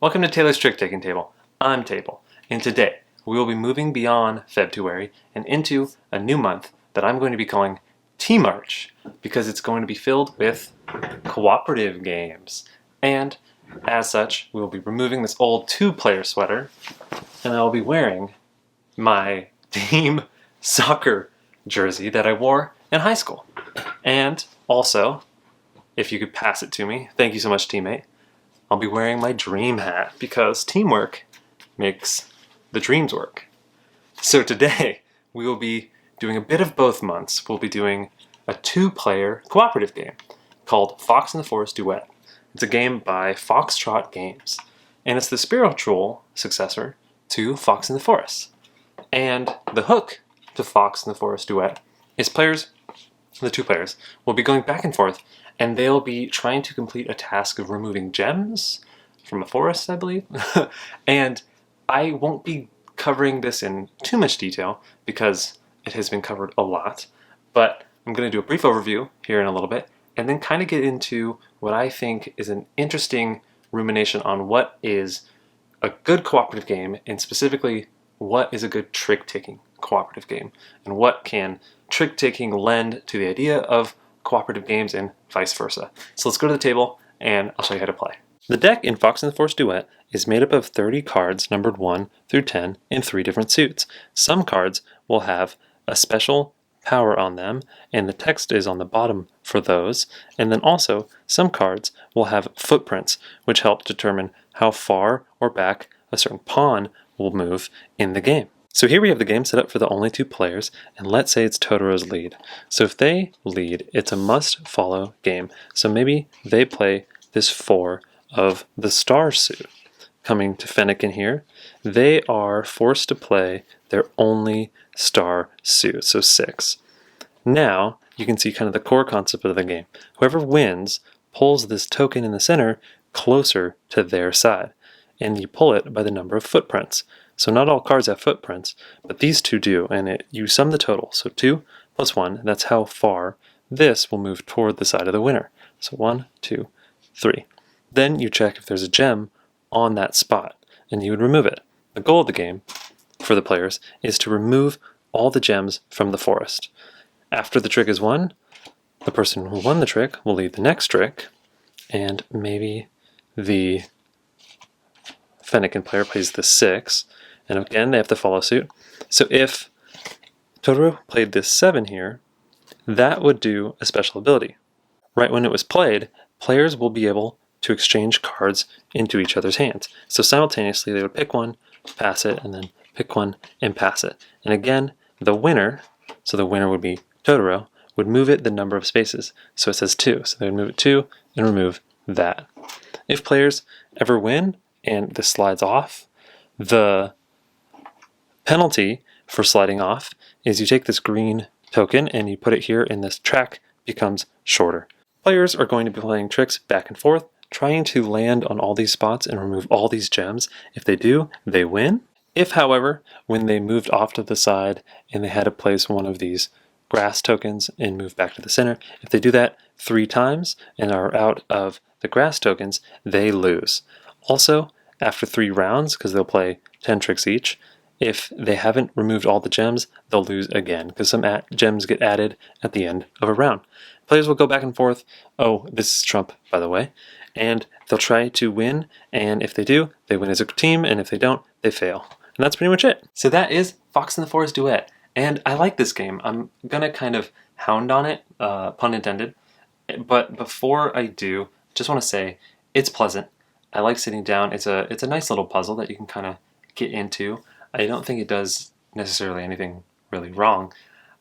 Welcome to Taylor's Trick-Taking Table. I'm Table, and today we will be moving beyond February and into a new month that I'm going to be calling T-March because it's going to be filled with cooperative games. And as such, we will be removing this old two-player sweater, and I'll be wearing my team soccer jersey that I wore in high school. And also, if you could pass it to me, thank you so much, teammate. I'll be wearing my dream hat because teamwork makes the dreams work. So today we will be doing a bit of both months. We'll be doing a two-player cooperative game called Fox and the Forest Duet. It's a game by Foxtrot Games, and it's the spiritual successor to Fox and the Forest. And the hook to Fox and the Forest Duet is the two players, will be going back and forth, and they'll be trying to complete a task of removing gems from a forest, I believe. And I won't be covering this in too much detail because it has been covered a lot, but I'm going to do a brief overview here in a little bit, and then kind of get into what I think is an interesting rumination on what is a good cooperative game, and specifically what is a good trick-taking cooperative game, and what can trick-taking lend to the idea of cooperative games and vice versa. So let's go to the table and I'll show you how to play. The deck in Fox and the Forest Duet is made up of 30 cards numbered 1 through 10 in 3 different suits. Some cards will have a special power on them, and the text is on the bottom for those, and then also some cards will have footprints which help determine how far or back a certain pawn will move in the game. So here we have the game set up for the only two players, and let's say it's Totoro's lead. So if they lead, it's a must-follow game. So maybe they play this 4 of the star suit. Coming to Fennekin here, they are forced to play their only star suit, so 6. Now, you can see kind of the core concept of the game. Whoever wins pulls this token in the center closer to their side, and you pull it by the number of footprints. So not all cards have footprints, but these two do, and you sum the total. So 2 plus 1, that's how far this will move toward the side of the winner. So 1, 2, 3. Then you check if there's a gem on that spot, and you would remove it. The goal of the game, for the players, is to remove all the gems from the forest. After the trick is won, the person who won the trick will lead the next trick, and maybe the Fennekin player plays the 6, and again they have to follow suit. So if Totoro played this 7 here, that would do a special ability. Right when it was played, players will be able to exchange cards into each other's hands. So simultaneously they would pick one, pass it, and then pick one and pass it. And again, the winner, so the winner would be Totoro, would move it the number of spaces. So it says 2, so they would move it 2 and remove that. If players ever win and this slides off, the penalty for sliding off is you take this green token and you put it here, and this track becomes shorter. Players are going to be playing tricks back and forth, trying to land on all these spots and remove all these gems. If they do, they win. If, however, when they moved off to the side and they had to place one of these grass tokens and move back to the center, if they do that 3 times and are out of the grass tokens, they lose. Also, after 3 rounds, because they'll play 10 tricks each, if they haven't removed all the gems, they'll lose again, because some gems get added at the end of a round. Players will go back and forth. Oh, this is Trump, by the way. And they'll try to win, and if they do, they win as a team, and if they don't, they fail. And that's pretty much it. So that is Fox and the Forest Duet. And I like this game. I'm going to kind of hound on it, pun intended. But before I do, just want to say it's pleasant. I like sitting down. It's a nice little puzzle that you can kind of get into. I don't think it does necessarily anything really wrong,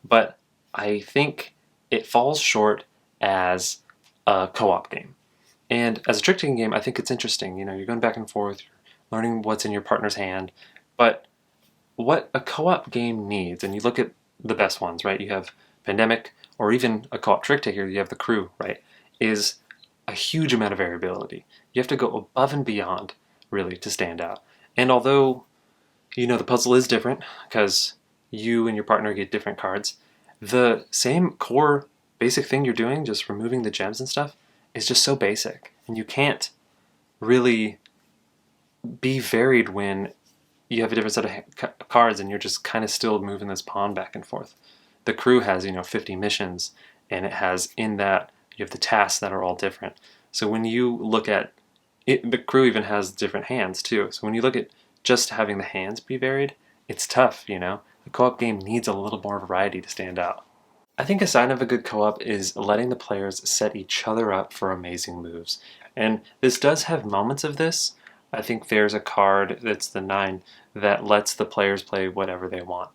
but I think it falls short as a co-op game. And as a trick-taking game, I think it's interesting. You know, you're going back and forth, you're learning what's in your partner's hand, but what a co-op game needs, and you look at the best ones, right? You have Pandemic, or even a co-op trick-taker, you have The Crew, right? Is a huge amount of variability. You have to go above and beyond, really, to stand out. And although, you know, the puzzle is different, because you and your partner get different cards, the same core basic thing you're doing, just removing the gems and stuff, is just so basic. And you can't really be varied when you have a different set of cards and you're just kind of still moving this pawn back and forth. The crew has, 50 missions, and it has in that you have the tasks that are all different. So when you look at it, the crew even has different hands too. So when you look at just having the hands be varied, it's tough, The co-op game needs a little more variety to stand out. I think a sign of a good co-op is letting the players set each other up for amazing moves. And this does have moments of this. I think there's a card that's the 9 that lets the players play whatever they want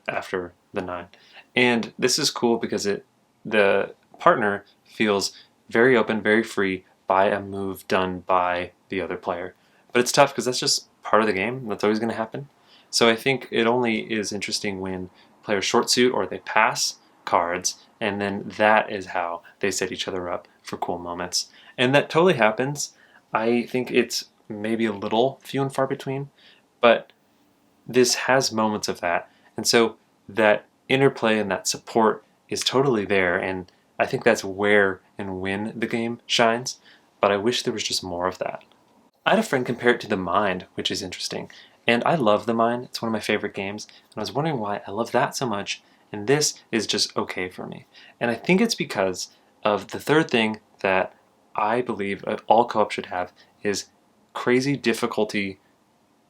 after the 9. And this is cool because the partner feels very open, very free by a move done by the other player. But it's tough because that's just part of the game. That's always going to happen. So I think it only is interesting when players short suit or they pass cards, and then that is how they set each other up for cool moments. And that totally happens. I think it's maybe a little few and far between, but this has moments of that. And so that interplay and that support is totally there, and I think that's where and when the game shines, but I wish there was just more of that. I had a friend compare it to The Mind, which is interesting. And I love The Mind. It's one of my favorite games. And I was wondering why I love that so much, and this is just okay for me. And I think it's because of the third thing that I believe all co-op should have is crazy difficulty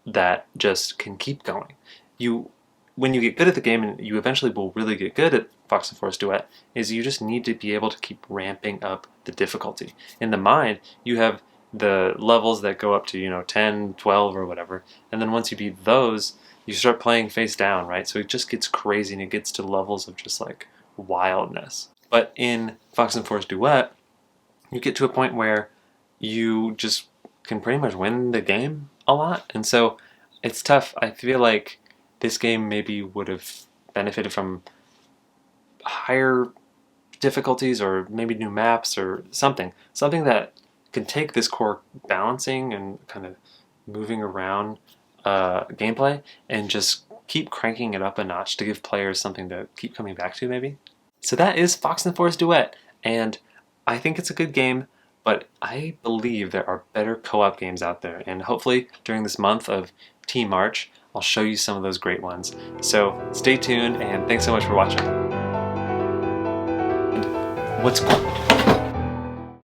that just can keep going. When you get good at the game, and you eventually will really get good at Fox and Forest Duet, is you just need to be able to keep ramping up the difficulty. In The Mind, you have the levels that go up to 10, 12 or whatever, and then once you beat those you start playing face down, right? So it just gets crazy and it gets to levels of just like wildness. But in Fox and Forest Duet you get to a point where you just can pretty much win the game a lot, and so it's tough. I feel like this game maybe would have benefited from higher difficulties or maybe new maps or something that can take this core balancing and kind of moving around gameplay and just keep cranking it up a notch to give players something to keep coming back to maybe. So that is Fox and Forest Duet, and I think it's a good game, but I believe there are better co-op games out there, and hopefully during this month of Team March I'll show you some of those great ones. So stay tuned, and thanks so much for watching. And what's cool?